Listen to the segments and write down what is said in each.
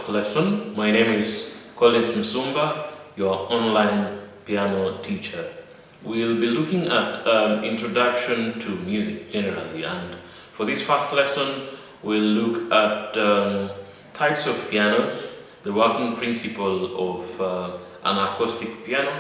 first lesson. My name is Collins Musumba, your online piano teacher. We'll be looking at introduction to music generally, and for this first lesson, we'll look at types of pianos, the working principle of an acoustic piano.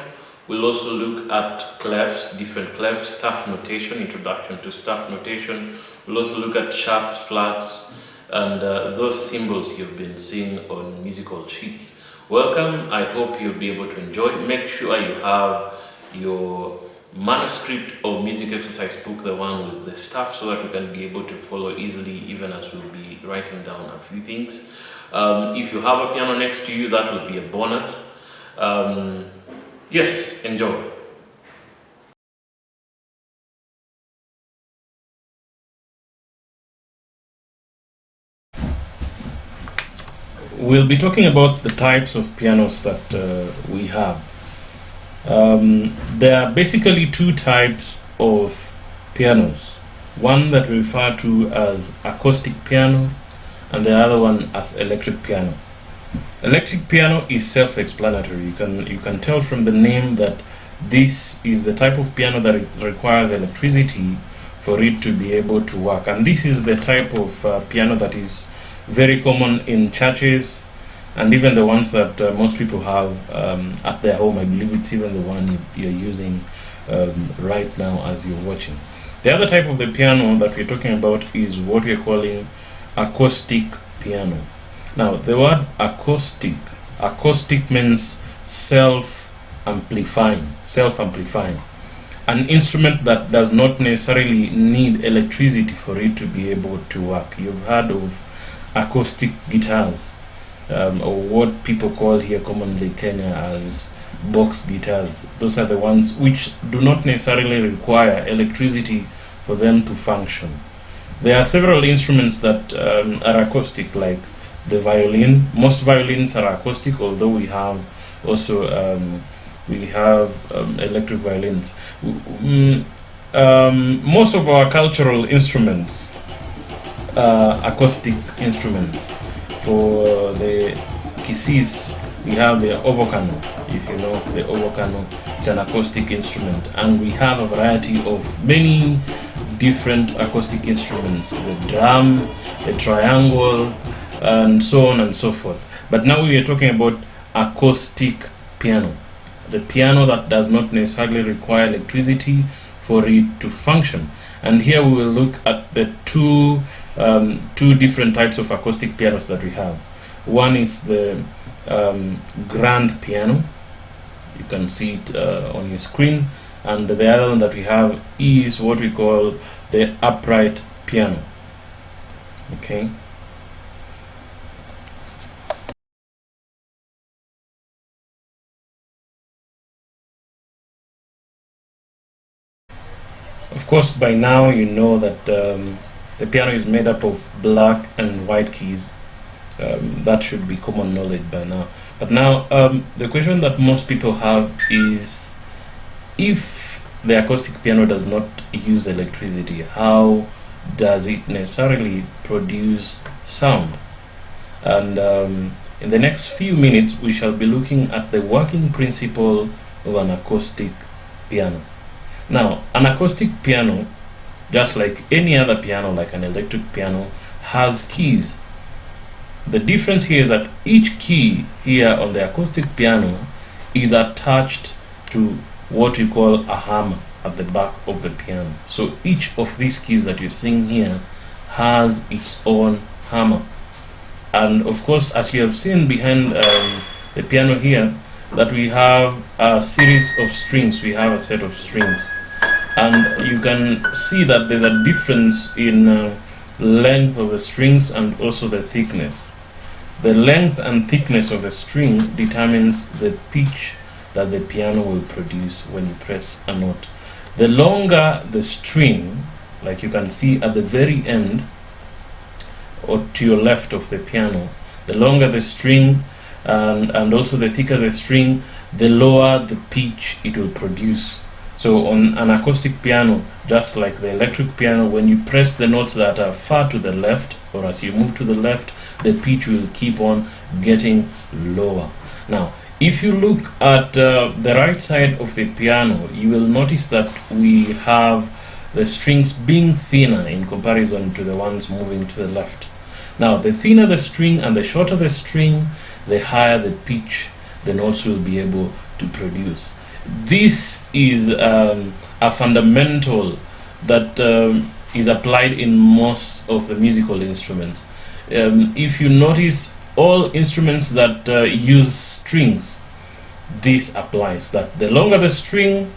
We'll also look at clefs, different clefs, staff notation, introduction to staff notation. We'll also look at sharps, flats, and those symbols you've been seeing on musical sheets. Welcome, I hope you'll be able to enjoy. Make sure you have your manuscript or music exercise book, the one with the stuff, so that you can be able to follow easily, even as we'll be writing down a few things. If you have a piano next to you, that will be a bonus. Yes, enjoy. We'll be talking about the types of pianos that we have. There are basically two types of pianos. One that we refer to as acoustic piano, and the other one as electric piano. Electric piano is self-explanatory. You can tell from the name that this is the type of piano that requires electricity for it to be able to work. And this is the type of piano that is very common in churches, and even the ones that most people have at their home. I believe it's even the one you're using right now as you're watching. The other type of the piano that we're talking about is what we're calling acoustic piano. Now, the word acoustic means self-amplifying. An instrument that does not necessarily need electricity for it to be able to work. You've heard of acoustic guitars, or what people call here commonly Kenya as box guitars. Those are the ones which do not necessarily require electricity for them to function. There are several instruments that are acoustic, like the violin. Most violins are acoustic, although we have also electric violins. Most of our cultural instruments are acoustic instruments. For the Kissis, we have the obokano. If you know of the obokano, it's an acoustic instrument, and we have a variety of many different acoustic instruments: the drum, the triangle, and so on and so forth. But now we are talking about acoustic piano, the piano that does not necessarily require electricity for it to function. And here we will look at the two different types of acoustic pianos that we have. One is the grand piano. You can see it on your screen. And the other one that we have is what we call the upright piano. Okay. Of course, by now you know that the piano is made up of black and white keys. That should be common knowledge by now. But now, the question that most people have is, if the acoustic piano does not use electricity, how does it necessarily produce sound? And in the next few minutes, we shall be looking at the working principle of an acoustic piano. Now, an acoustic piano, just like any other piano, like an electric piano, has keys. The difference here is that each key here on the acoustic piano is attached to what we call a hammer at the back of the piano. So each of these keys that you're seeing here has its own hammer. And of course, as you have seen behind the piano here, that we have a series of strings. We have a set of strings. And you can see that there's a difference in length of the strings and also the thickness. The length and thickness of the string determines the pitch that the piano will produce when you press a note. The longer the string, like you can see at the very end or to your left of the piano, the longer the string and also the thicker the string, the lower the pitch it will produce. So on an acoustic piano, just like the electric piano, when you press the notes that are far to the left, or as you move to the left, the pitch will keep on getting lower. Now, if you look at the right side of the piano, you will notice that we have the strings being thinner in comparison to the ones moving to the left. Now, the thinner the string and the shorter the string, the higher the pitch the notes will be able to produce. This is a fundamental that is applied in most of the musical instruments. If you notice, all instruments that use strings, this applies, that the longer the string,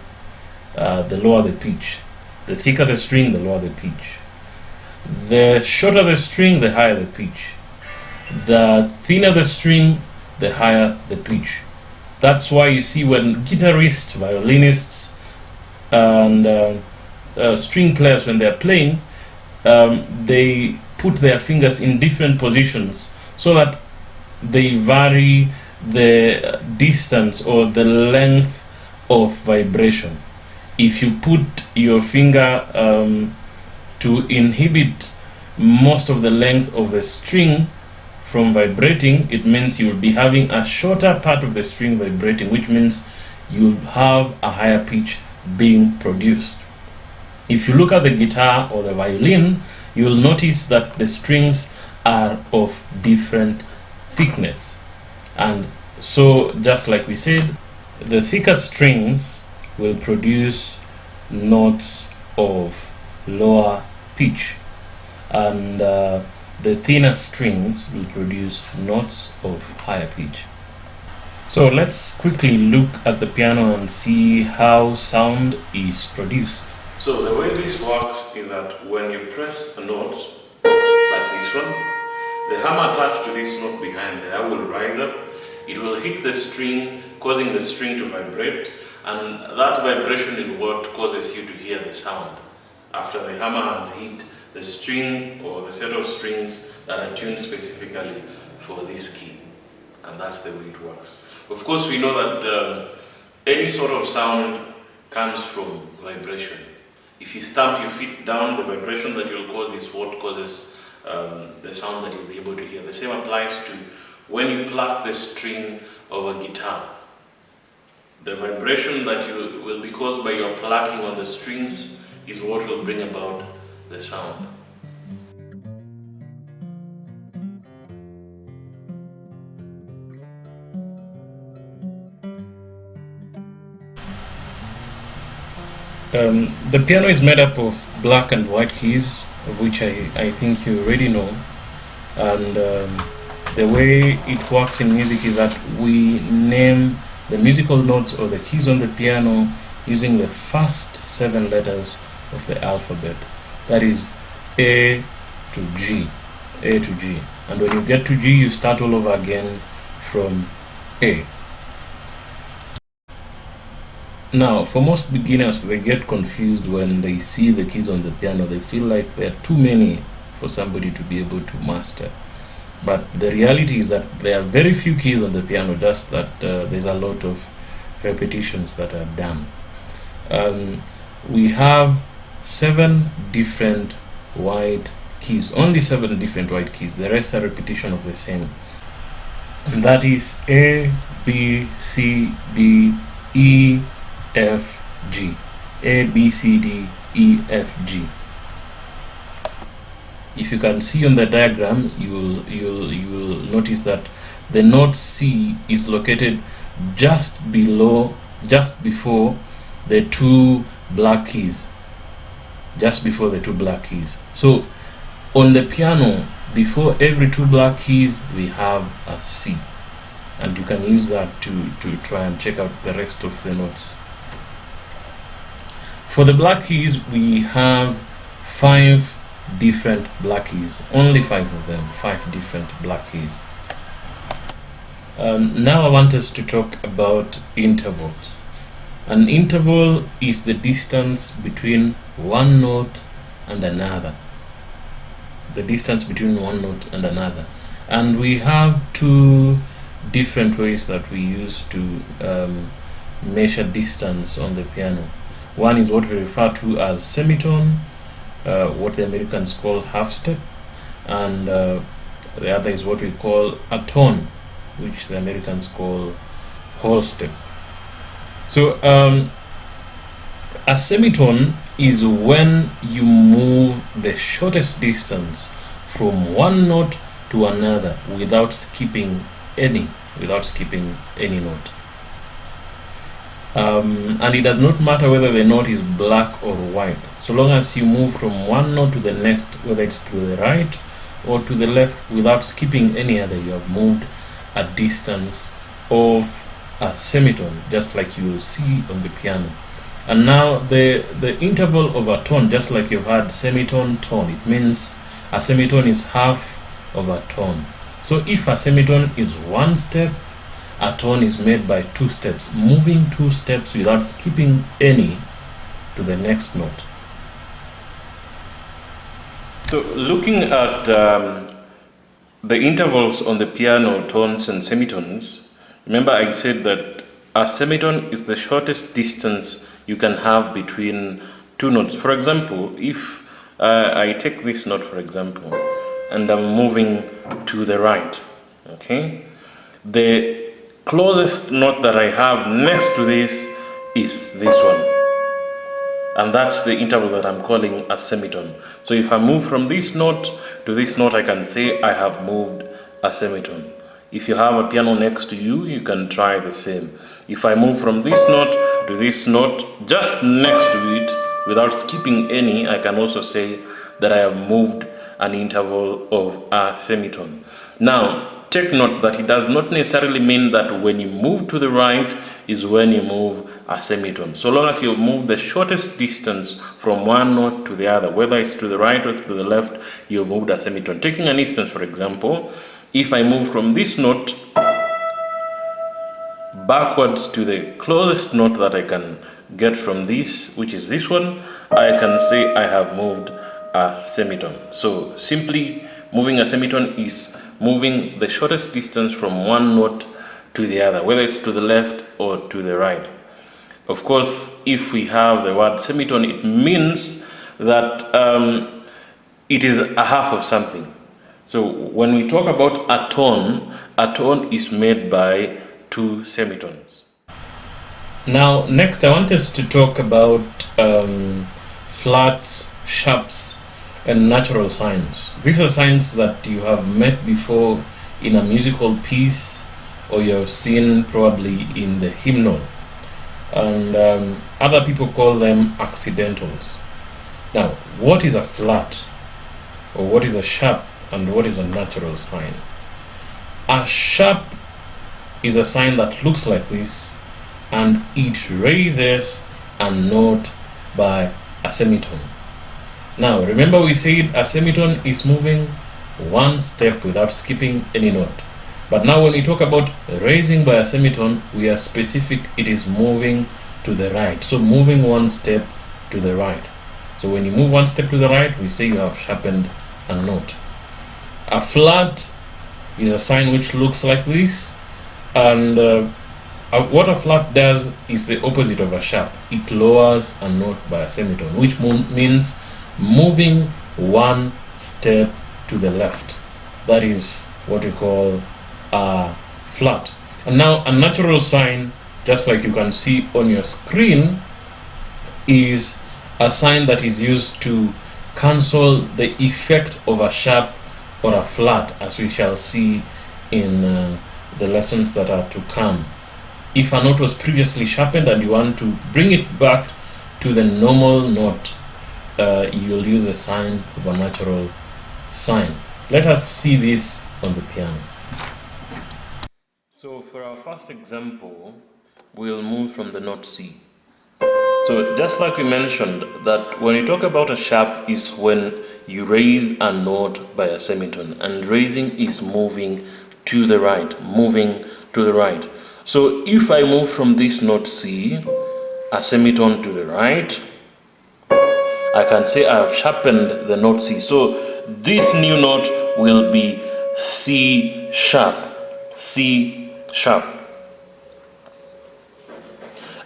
the lower the pitch. The thicker the string, the lower the pitch. The shorter the string, the higher the pitch. The thinner the string, the higher the pitch. That's why you see when guitarists, violinists, and string players, when they're playing, they put their fingers in different positions so that they vary the distance or the length of vibration. If you put your finger to inhibit most of the length of the string from vibrating, it means you'll be having a shorter part of the string vibrating, which means you'll have a higher pitch being produced. If you look at the guitar or the violin, you'll notice that the strings are of different thickness. And so, just like we said, the thicker strings will produce notes of lower pitch, and the thinner strings will produce notes of higher pitch. So let's quickly look at the piano and see how sound is produced. So the way this works is that when you press a note, like this one, the hammer attached to this note behind there will rise up. It will hit the string, causing the string to vibrate, and that vibration is what causes you to hear the sound after the hammer has hit the string or the set of strings that are tuned specifically for this key. And that's the way it works. Of course, we know that any sort of sound comes from vibration. If you stamp your feet down, the vibration that you'll cause is what causes the sound that you'll be able to hear. The same applies to when you pluck the string of a guitar. The vibration that will be caused by your plucking on the strings is what will bring about the sound. The piano is made up of black and white keys, of which I think you already know. And the way it works in music is that we name the musical notes or the keys on the piano using the first 7 letters of the alphabet. That is A to G, A to G. And when you get to G, you start all over again from A. Now, for most beginners, they get confused when they see the keys on the piano. They feel like there are too many for somebody to be able to master. But the reality is that there are very few keys on the piano, just that there's a lot of repetitions that are done. We have 7 different white keys, only 7 different white keys. The rest are repetition of the same. And that is A, B, C, D, E, F, G. A, B, C, D, E, F, G. If you can see on the diagram, you will notice that the note C is located just before the 2 black keys. Just before the 2 black keys. So on the piano, before every 2 black keys, we have a C. And you can use that to try and check out the rest of the notes. For the black keys, we have 5 different black keys. Only 5 of them, 5 different black keys. Now I want us to talk about intervals. An interval is the distance between one note and another. The distance between one note and another. And we have 2 different ways that we use to measure distance on the piano. One is what we refer to as semitone, what the Americans call half step, and The other is what we call a tone, which the Americans call whole step. So a semitone is when you move the shortest distance from one note to another without skipping any note. And it does not matter whether the note is black or white, so long as you move from one note to the next, whether it's to the right or to the left, without skipping any other, you have moved a distance of a semitone, just like you will see on the piano. And now the interval of a tone, just like you've had semitone, tone, it means a semitone is half of a tone. So if a semitone is one step, a tone is made by 2 steps, moving 2 steps without skipping any to the next note. So looking at the intervals on the piano, tones and semitones, remember I said that a semitone is the shortest distance you can have between 2 notes. For example, if I take this note, for example, and I'm moving to the right, okay, the closest note that I have next to this is this one, and that's the interval that I'm calling a semitone. So if I move from this note to this note, I can say I have moved a semitone. If you have a piano next to you, you can try the same. If I move from this note to this note just next to it without skipping any, I can also say that I have moved an interval of a semitone. Now, take note that it does not necessarily mean that when you move to the right is when you move a semitone. So long as you move the shortest distance from one note to the other, whether it's to the right or to the left, you've moved a semitone. Taking an instance, for example, if I move from this note backwards to the closest note that I can get from this, which is this one, I can say I have moved a semitone. So simply moving a semitone is moving the shortest distance from one note to the other, whether it's to the left or to the right. Of course, if we have the word semitone, it means that it is a half of something. So when we talk about a tone is made by 2 semitones. Now, next I want us to talk about flats, sharps, and natural signs. These are signs that you have met before in a musical piece, or you have seen probably in the hymnal, and other people call them accidentals. Now, what is a flat, or what is a sharp, and what is a natural sign? A sharp is a sign that looks like this, and it raises a note by a semitone. Now, remember we said a semitone is moving 1 step without skipping any note. But now when we talk about raising by a semitone, we are specific, it is moving to the right. So moving 1 step to the right. So when you move 1 step to the right, we say you have sharpened a note. A flat is a sign which looks like this, and what a flat does is the opposite of a sharp. It lowers a note by a semitone, which means moving 1 step to the left. That is what we call a flat. And now a natural sign, just like you can see on your screen, is a sign that is used to cancel the effect of a sharp or a flat, as we shall see in the lessons that are to come. If a note was previously sharpened and you want to bring it back to the normal note, you will use a sign of a natural sign. Let us see this on the piano. So for our first example, we'll move from the note C. So just like we mentioned, that when you talk about a sharp is when you raise a note by a semitone, and raising is moving to the right, So if I move from this note C, a semitone to the right, I can say I have sharpened the note C. So this new note will be C sharp, C sharp.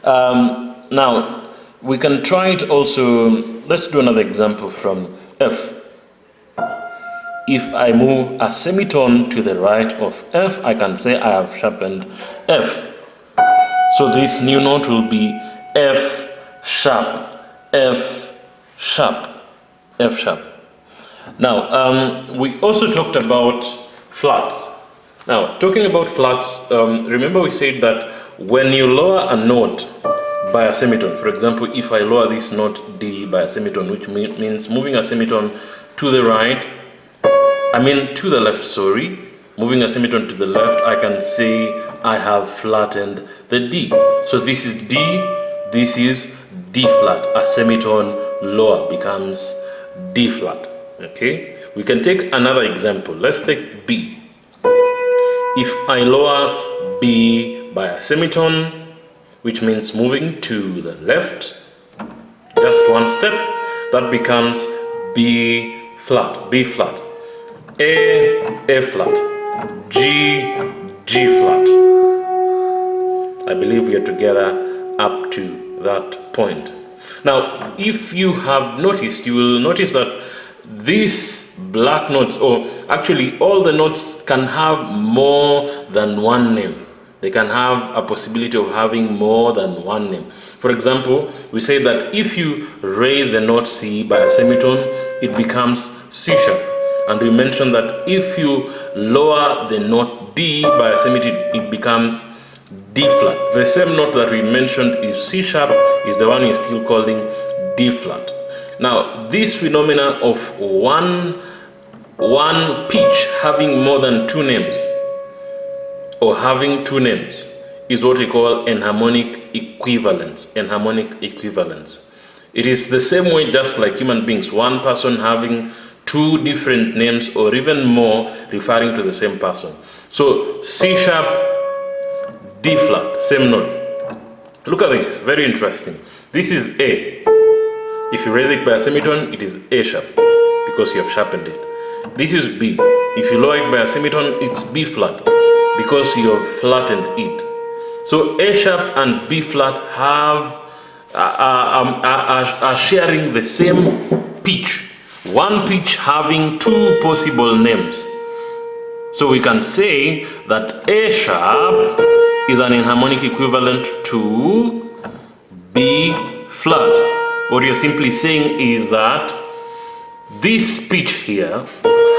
Now, we can try it also. Let's do another example from F. if I move a semitone to the right of F, I can say I have sharpened F. So this new note will be F sharp, F sharp, F sharp. Now, we also talked about flats. Now, talking about flats, remember we said that when you lower a note by a semitone, for example, if I lower this note D by a semitone, which means moving a semitone to the right, to the left, sorry, moving a semitone to the left, I can say I have flattened the D. So this is D, this is D flat. A semitone lower becomes D flat. Okay, we can take another example. Let's take B. If I lower B by a semitone, which means moving to the left, just one step, that becomes B flat, B flat, A flat, G flat. I believe we are together up to that point. Now, if you have noticed, you will notice that these black notes, or actually all the notes, can have more than one name. They can have a possibility of having more than one name. For example, we say that if you raise the note C by a semitone, it becomes C sharp. And we mentioned that if you lower the note D by a semitone, it becomes D flat. The same note that we mentioned is C sharp is the one we're still calling D flat. Now, this phenomena of one pitch having more than two names, or having two names, is what we call enharmonic equivalence. Enharmonic equivalence. It is the same way, just like human beings, one person having two different names or even more referring to the same person. So C sharp, D flat, same note. Look at this, very interesting. This is A. If you raise it by a semitone, it is A sharp because you have sharpened it. This is B. If you lower it by a semitone, it's B flat because you have flattened it. So A sharp and B flat are sharing the same pitch. One pitch having two possible names. So we can say that A sharp is an enharmonic equivalent to B flat. What you're simply saying is that this pitch here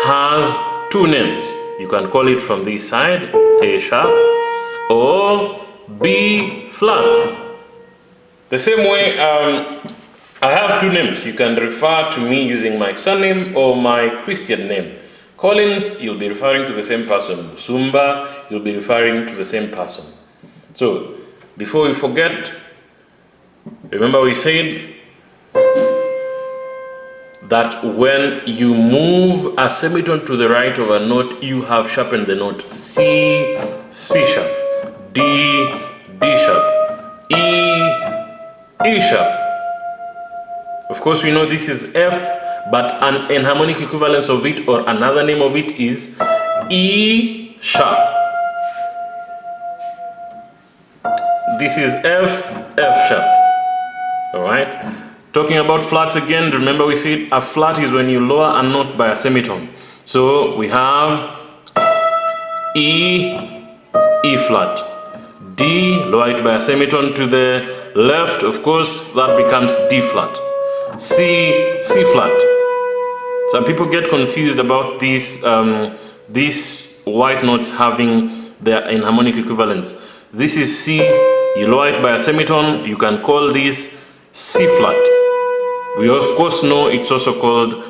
has two names. You can call it from this side A sharp or B flat. The same way, I have two names. You can refer to me using my surname or my Christian name. Collins, you'll be referring to the same person. Sumba, you'll be referring to the same person. So, before we forget, remember we said that when you move a semitone to the right of a note, you have sharpened the note. C, C sharp, D, D sharp, E sharp. Of course, we know this is F, but an enharmonic equivalence of it, or another name of it, is E sharp. This is F sharp. Alright? Talking about flats again, remember we said a flat is when you lower a note by a semitone. So we have E flat, D, lower it by a semitone to the left, of course, that becomes D flat, C flat. Some people get confused about these white notes having their enharmonic equivalents. This is C, you lower it by a semitone, you can call this C flat. We of course know it's also called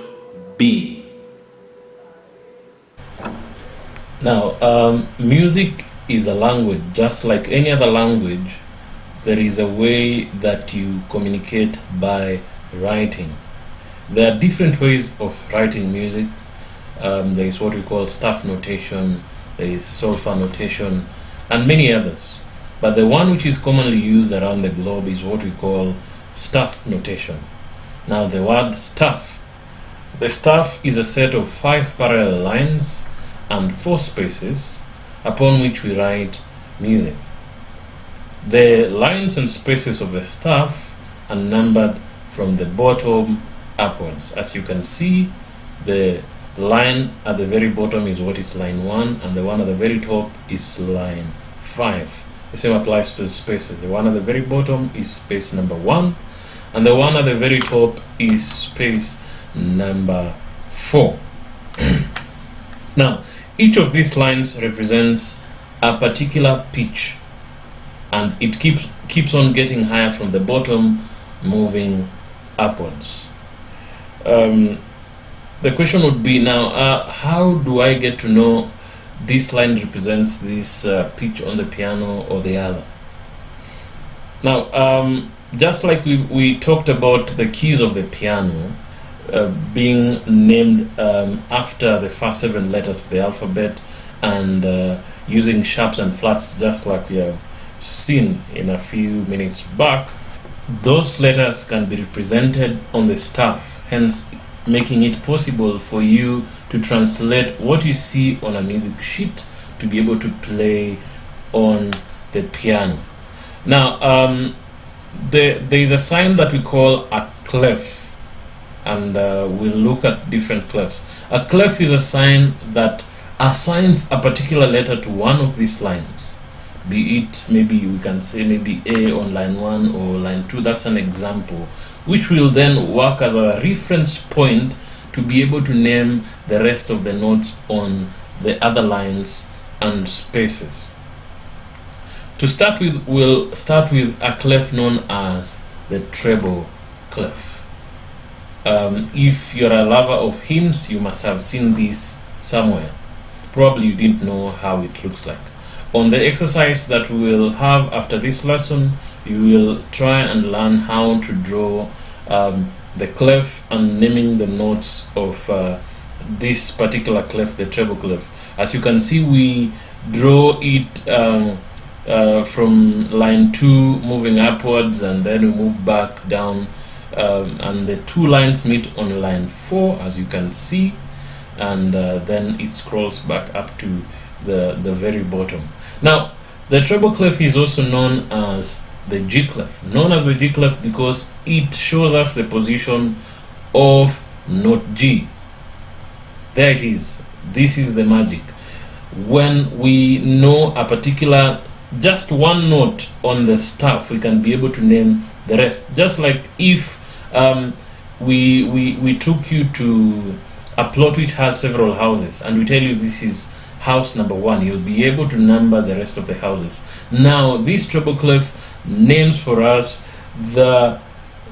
B. Now, music is a language. Just like any other language, there is a way that you communicate by writing. There are different ways of writing music. There is what we call staff notation, there is solfa notation, and many others. But the one which is commonly used around the globe is what we call staff notation. Now, the word staff. The staff is a set of 5 parallel lines and 4 spaces upon which we write music. The lines and spaces of the staff are numbered from the bottom upwards. As you can see, the line at the very bottom is what is line 1, and the one at the very top is line 5. The same applies to the spaces. The one at the very bottom is space number 1, and the one at the very top is space number 4. Now, each of these lines represents a particular pitch, and it keeps on getting higher from the bottom, moving upwards. The question would be now, how do I get to know this line represents this pitch on the piano or the other? Now, just like we talked about the keys of the piano being named after the first 7 letters of the alphabet, and using sharps and flats, just like we have seen in a few minutes back, those letters can be represented on the staff, hence making it possible for you to translate what you see on a music sheet to be able to play on the piano. Now, there is a sign that we call a clef, and we'll look at different clefs. A clef is a sign that assigns a particular letter to one of these lines, be it, maybe we can say maybe A on line 1 or line 2. That's an example, which will then work as a reference point to be able to name the rest of the notes on the other lines and spaces. To start with, we'll start with a clef known as the treble clef. If you're a lover of hymns, you must have seen this somewhere. Probably you didn't know how it looks like. On the exercise that we will have after this lesson, you will try and learn how to draw the clef and naming the notes of this particular clef, the treble clef. As you can see, we draw it from line 2 moving upwards, and then we move back down, and the 2 lines meet on line 4, as you can see, and then it scrolls back up to the very bottom. Now, the treble clef is also known as the G clef, known as the G clef because it shows us the position of note G. There it is. This is the magic. When we know a particular, just one note on the staff, we can be able to name the rest. Just like if we took you to a plot which has several houses, and we tell you this is house number 1, you'll be able to number the rest of the houses. Now, this treble clef names for us the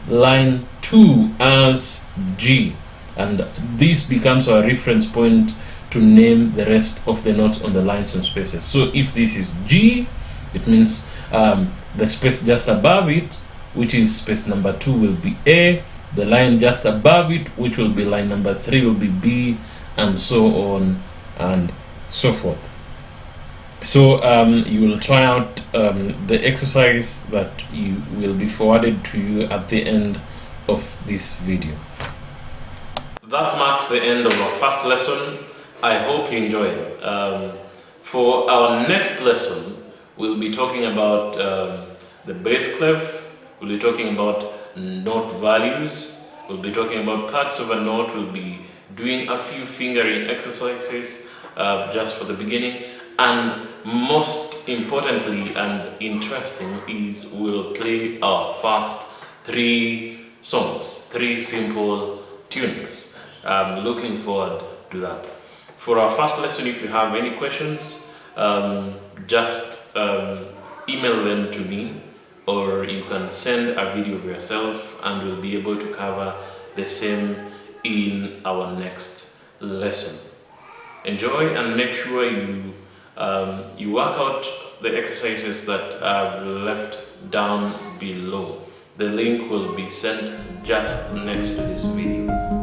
line 2 as G, and this becomes our reference point to name the rest of the notes on the lines and spaces. So if this is G, it means the space just above it, which is space number 2, will be A. The line just above it, which will be line number 3, will be B, and so on and so forth. So you will try out the exercise that you will be forwarded to you at the end of this video. That marks the end of our first lesson. I hope you enjoyed. For our next lesson, we'll be talking about the bass clef. We'll be talking about note values. We'll be talking about parts of a note. We'll be doing a few fingering exercises just for the beginning, and most importantly and interesting is we'll play our first 3 songs, 3 simple tunes. I'm looking forward to that. For our first lesson, if you have any questions, just email them to me, or you can send a video of yourself, and we'll be able to cover the same in our next lesson. Enjoy, and make sure you work out the exercises that I've left down below. The link will be sent just next to this video.